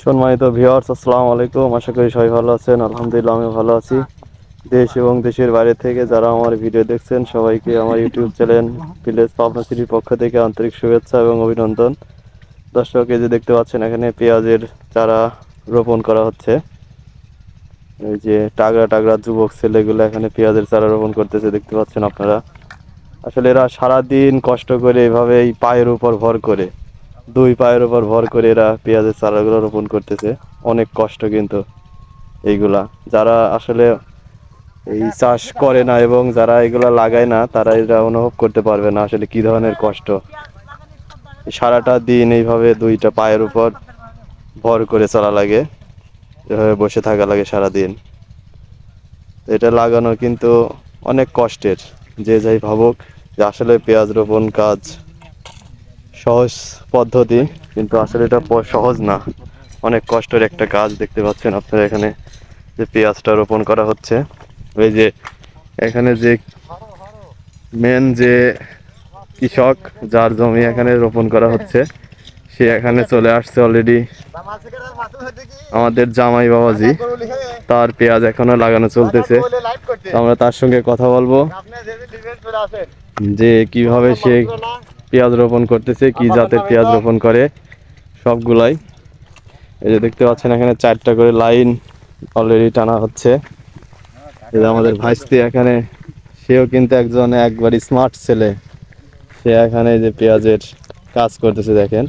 সম্মানিত ভিউয়ার্স, আসসালামু আলাইকুম। আশা করি সবাই ভালো আছেন। আলহামদুলিল্লাহ আমি ভালো আছি। দেশ এবং দেশের বাইরে থেকে যারা আমার ভিডিও দেখছেন সবাইকে আমার ইউটিউব চ্যানেল ভিলেজ পাবনা সিটির পক্ষ থেকে আন্তরিক শুভেচ্ছা এবং অভিনন্দন। দর্শক, এই যে দেখতে পাচ্ছেন এখানে পেঁয়াজের চারা রোপণ করা হচ্ছে। এই যে টাগরা টাগরা যুবক ছেলেগুলো এখানে পেঁয়াজের চারা রোপণ করতেছে, দেখতে পাচ্ছেন আপনারা। আসলে এরা সারাদিন কষ্ট করে এভাবে এই পায়ের উপর ভর করে, দুই পায়ের উপর ভর করে এরা পেঁয়াজের চারাগুলো রোপণ করতেছে। অনেক কষ্ট কিন্তু এইগুলা, যারা আসলে এই চাষ করে না এবং যারা এগুলা লাগায় না তারা এটা অনুভব করতে পারবে না আসলে কি ধরনের কষ্ট। সারাটা দিন এইভাবে দুইটা পায়ের উপর ভর করে চলা লাগে, এভাবে বসে থাকা লাগে সারাদিন। এটা লাগানো কিন্তু অনেক কষ্টের। যে যাই ভাবুক যে আসলে পেঁয়াজ রোপণ কাজ সহজ পদ্ধতি, কিন্তু আসলে এটা সহজ না, অনেক কষ্টের একটা কাজ। দেখতে পাচ্ছেন আপনারা এখানে যে পেঁয়াজটা রোপণ করা হচ্ছে। ওই যে এখানে যে মেন যে কৃষক যার জমি এখানে রোপণ করা হচ্ছে, সে এখানে চলে আসছে অলরেডি। আমাদের জামাই বাবাজি, তার পেঁয়াজ এখনো লাগানো চলতেছে। আমরা তার সঙ্গে কথা বলবো যে কিভাবে সে পেঁয়াজ রোপণ করতেছে, কি জাতের পেঁয়াজ রোপণ করে সবগুলাই। এই যে দেখতে পাচ্ছেন এখানে 4টা করে লাইন অলরেডি টানা হচ্ছে। এই যে আমাদের ভাইস্তি এখানে, সেও কিন্তু একবার স্মার্ট ছেলে, সে এখানে যে পেঁয়াজের কাজ করতেছে দেখেন।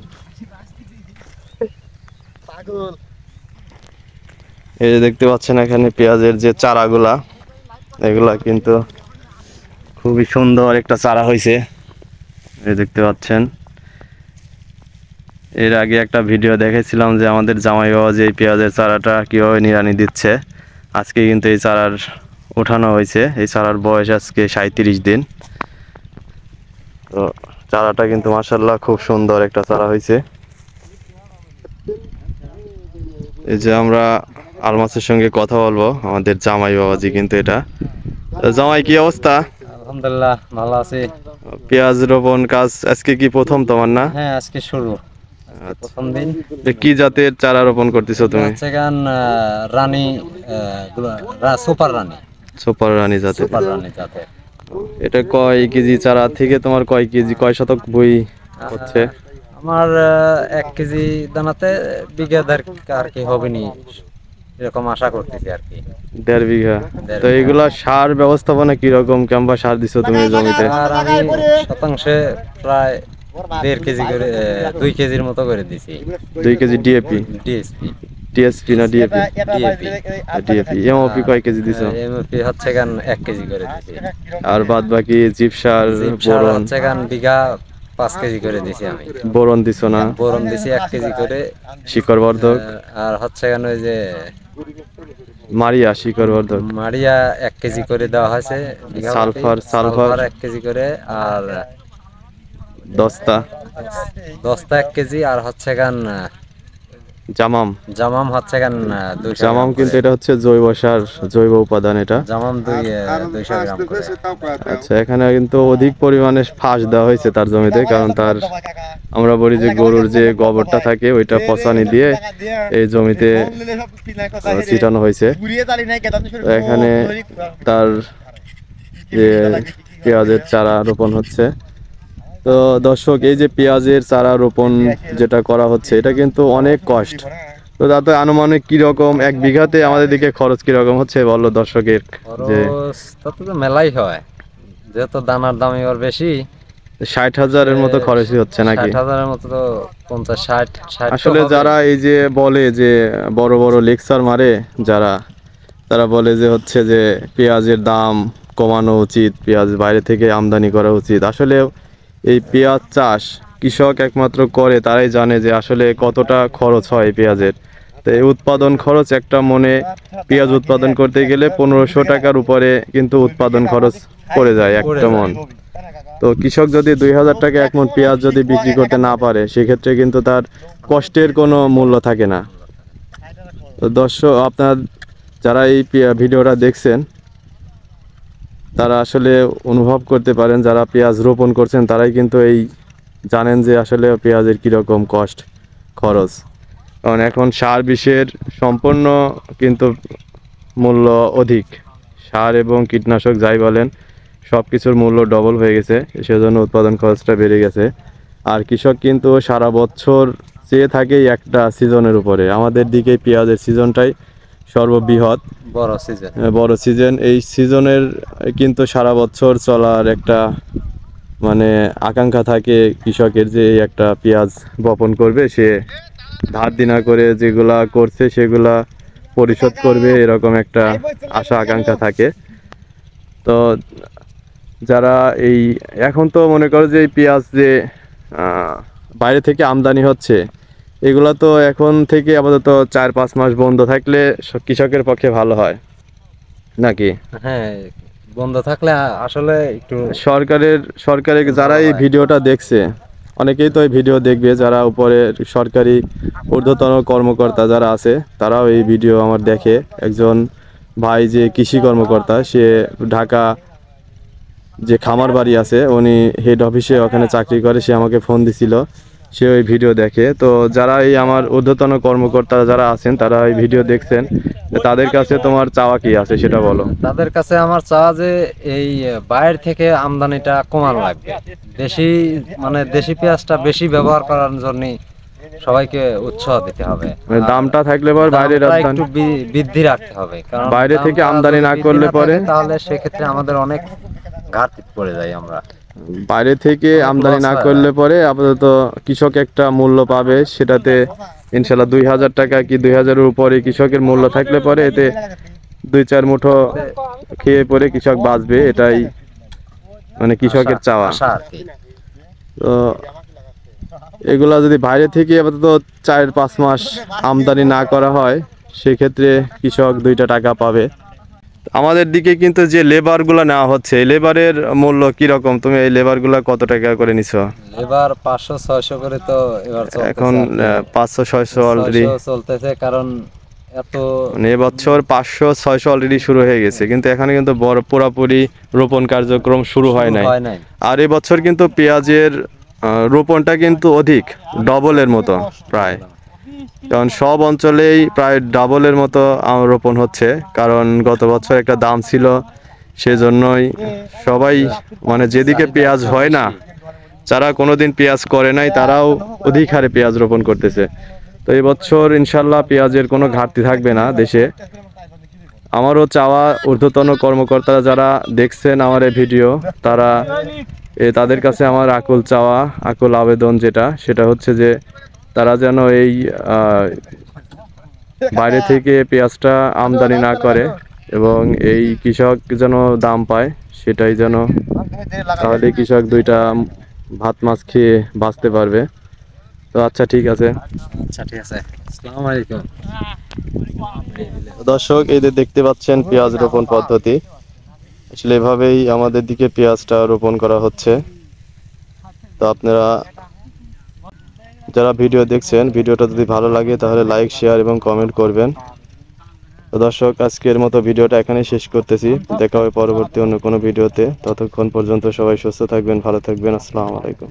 এই যে দেখতে পাচ্ছেন এখানে পেঁয়াজের যে চারাগুলা, এগুলা কিন্তু খুবই সুন্দর একটা চারা হয়েছে। এই দেখতে পাচ্ছেন, এর আগে একটা ভিডিও দেখেছিলাম যে আমাদের জামাই বাবা যে এই পেঁয়াজের চারাটা কিভাবে নিড়ানি দিচ্ছে। আজকে কিন্তু এই চারার ওঠানো হয়েছে। এই চারার বয়স আজকে 37 দিন। তো চারাটা কিন্তু মাশাআল্লাহ খুব সুন্দর একটা চারা হয়েছে। এই যে আমরা আলমাসের সঙ্গে কথা বলবো, আমাদের জামাই বাবাজি কিন্তু এটা। জামাই, কি অবস্থা? আলহামদুলিল্লাহ ভালো আছি। পেঁয়াজ রোপণ কাজ আজকে কি প্রথম তোমার না? হ্যাঁ, আজকে শুরু, প্রথম দিন। কি জাতের চারা রোপণ করতেছো তুমি? হচ্ছে গান রানী, সুপার রানী। সুপার রানী জাতের। সুপার রানী জাতের। এটা কয় কেজি চারা থেকে তোমার কয় কেজি, কয় শতক বই হচ্ছে? আমার 1 কেজি দানাতে বিঘা আর কি হবে নি, এরকম আশা করতেছি আর কি। 1.5 বিঘা। তো এগুলা সার ব্যবস্থাপনা কিরকম, কেমবা সার দিছো তুমি জমিতে? আর আমি শতাংশে প্রায় 1.5 কেজি করে, 2 কেজির মতো করে দিছি। 2 কেজি ডিএপি, ডিএসপি, টিএসপি না ডিএপি? DAP, DAP. এমওপি কয় কেজি দিছো? এমপি হচ্ছে গান 1 কেজি করে দিছি। আর বাদ বাকি জিপসার, জিপসার বোরন হচ্ছে গান বিঘা 5 কেজি করে দিছি আমি। বোরন দিছো না? বোরন দিছি 1 কেজি করে। শিকড় বর্ধক আর হচ্ছে গান ওই যে মারিয়া, শিকড় বর্ধক মারিয়া 1 কেজি করে দেওয়া হয়েছে। সালফার 1 কেজি করে। আর দস্তা 1 কেজি। আর হচ্ছে গান জামাম। জামাম হচ্ছে গান 200 জামাম গ্রাম কিন্তু করে। এটা হচ্ছে জৈব সার, জৈব উপাদান এটা। জামাম 200 গ্রাম করে। আচ্ছা, এখানে কিন্তু অধিক পরিমাণে ফাঁস দেওয়া হয়েছে তার জমিতে, কারণ তার আমরা বলি যে গরুর যে গোবরটা থাকে ওইটা পচানি দিয়ে এই জমিতে ছিটানো হয়েছে। এখানে তার যে পেঁয়াজের চারা রোপণ হচ্ছে। তো দর্শক, এই যে পেঁয়াজের চারা রোপণ যেটা করা হচ্ছে এটা কিন্তু অনেক কষ্ট। তো তাতে আনুমানিক কিরকম 1 বিঘাতে আমাদের দিকে খরচ কিরকম হচ্ছে বললো দর্শকের? যে তত তো মেলাই হয়, যেহেতু দানার দাম এবার বেশি। 60,000-এর মতো খরচই হচ্ছে নাকি? 60,000-এর মতো তো 50-60 আসলে যারা এই যে বলে যে বড় বড় লেকচার মারে, তারা বলে যে হচ্ছে যে পেঁয়াজের দাম কমানো উচিত, পেঁয়াজ বাইরে থেকে আমদানি করা উচিত। আসলে এই পেঁয়াজ চাষ কৃষক একমাত্র করে, তারাই জানে যে আসলে কতটা খরচ হয় পেঁয়াজের। তো এই উৎপাদন খরচ, একটা মনে পেঁয়াজ উৎপাদন করতে গেলে 1500 টাকার উপরে কিন্তু উৎপাদন খরচ পড়ে যায় একটা মন। তো কৃষক যদি 2000 টাকা 1 মণ পেঁয়াজ যদি বিক্রি করতে না পারে, সেক্ষেত্রে কিন্তু তার কষ্টের কোনো মূল্য থাকে না। তো দর্শক, আপনার যারা এই ভিডিওটা দেখছেন তারা আসলে অনুভব করতে পারেন, যারা পেঁয়াজ রোপণ করছেন তারাই কিন্তু এই জানেন যে আসলে পেঁয়াজের কীরকম কষ্ট খরচ। কারণ এখন সার বিষের সম্পূর্ণ কিন্তু মূল্য অধিক। সার এবং কীটনাশক যাই বলেন, সব কিছুর মূল্য ডবল হয়ে গেছে, সেজন্য উৎপাদন খরচটা বেড়ে গেছে। আর কৃষক কিন্তু সারা বছর চেয়ে থাকে একটা সিজনের উপরে। আমাদের দিকে পেঁয়াজের সিজনটাই সর্ববৃহৎ বড় সিজন। এই সিজনের কিন্তু সারা বছর চলার একটা মানে আকাঙ্ক্ষা থাকে কৃষকের, যে এই একটা পেঁয়াজ বপন করবে, সে ধার দিনা করে যেগুলা করছে সেগুলা পরিশোধ করবে, এরকম একটা আশা আকাঙ্ক্ষা থাকে। তো যারা এই এখন তো মনে করো যে এই পেঁয়াজ যে বাইরে থেকে আমদানি হচ্ছে, এগুলা তো এখন থেকে আপাতত 4-5 মাস বন্ধ থাকলে কৃষকের পক্ষে ভালো হয় নাকি? হ্যাঁ, বন্ধ থাকলে আসলে একটু সরকারের যারা এই ভিডিওটা দেখছে, অনেকেই তো এই ভিডিও দেখবে, যারা উপরে সরকারি ঊর্ধ্বতন কর্মকর্তা যারা আছে তারাও এই ভিডিও আমার দেখে। একজন ভাই যে কৃষি কর্মকর্তা, সে ঢাকা যে খামার বাড়ি আছে, উনি হেড অফিসে ওখানে চাকরি করে, সে আমাকে ফোন দিছিল, সে ওই ভিডিও দেখে। তো যারা এই আমার ঊর্ধ্বতন কর্মকর্তা যারা আছেন, তারা এই ভিডিও দেখছেন, তাদের কাছে তোমার চাওয়া কি আছে সেটা বলো। তাদের কাছে আমার চাওয়া যে এই বাইরে থেকে আমদানিটা কমানো লাগবে। দেশি মানে দেশি পেঁয়াজটা বেশি ব্যবহার করার জন্য সবাইকে উৎসাহ দিতে হবে। দামটা থাকলে পর বাইরে একটু বৃদ্ধি রাখতে হবে, কারণ বাইরে থেকে আমদানি না করলে পরে তাহলে সেক্ষেত্রে আমাদের অনেক ঘাটতি পড়ে যায়। আমরা বাইরে থেকে আমদানি না করলে পরে আপাতত কৃষক একটা মূল্য পাবে, সেটাতে ইনশাল্লাহ 2000 টাকা কি 2000-এর উপরে কৃষকের মূল্য থাকলে পরে এতে 2-4 মুঠো খেয়ে পরে কৃষক বাঁচবে, এটাই মানে কৃষকের চাওয়া। তো এগুলা যদি বাইরে থেকে আপাতত 4-5 মাস আমদানি না করা হয়, সেক্ষেত্রে কৃষক 2টা টাকা পাবে। আমাদের দিকে কিন্তু যে লেবারগুলো নেওয়া হচ্ছে, এই লেবারের মূল্য কি রকম? তুমি এই লেবারগুলো কত টাকা করে নিছো? লেবার 500-600 করে তো এবার চলতেছে। এখন 500-600 অলরেডি চলতেছে, কারণ এত মানে এবছর 500-600 অলরেডি শুরু হয়ে গেছে, কিন্তু এখানে কিন্তু পুরোপুরি রোপণ কার্যক্রম শুরু হয় নাই। আর এবছর কিন্তু পেঁয়াজের রোপণটা কিন্তু অধিক, ডবলের মতো প্রায়, কারণ সব অঞ্চলেই প্রায় ডাবলের মতো রোপণ হচ্ছে। কারণ গত বছর একটা দাম ছিল, সেজন্যই সবাই মানে যেদিকে পেঁয়াজ হয় না, যারা কোনোদিন পেঁয়াজ করে নাই, তারাও অধিক হারে পেঁয়াজ রোপণ করতেছে। তো এই বছর ইনশাল্লাহ পেঁয়াজের কোনো ঘাটতি থাকবে না দেশে। আমারও চাওয়া, ঊর্ধ্বতন কর্মকর্তারা যারা দেখছেন আমার এই ভিডিও, তারা তাদের কাছে আমার আকুল চাওয়া, আকুল আবেদন যেটা, সেটা হচ্ছে যে তারা যেন এই বাইরে থেকে পেঁয়াজটা আমদানি না করে এবং এই কৃষক যেন দাম পায়, সেটাই যেন, তাহলে কৃষক 2টা ভাত মাছ খেয়ে বাঁচতে পারবে। তো আচ্ছা ঠিক আছে। আসসালামু আলাইকুম। দর্শক, এই যে দেখতে পাচ্ছেন পেঁয়াজ রোপণ পদ্ধতি, আসলে এভাবেই আমাদের দিকে পেঁয়াজটা রোপণ করা হচ্ছে। তো আপনারা যারা ভিডিও দেখছেন, ভিডিওটা যদি ভালো লাগে তাহলে লাইক, শেয়ার এবং কমেন্ট করবেন। তো দর্শক, আজকের মতো ভিডিওটা এখানেই শেষ করতেছি। দেখা হবে পরবর্তী অন্য কোনো ভিডিওতে। ততক্ষণ পর্যন্ত সবাই সুস্থ থাকবেন, ভালো থাকবেন। আসসালামু আলাইকুম।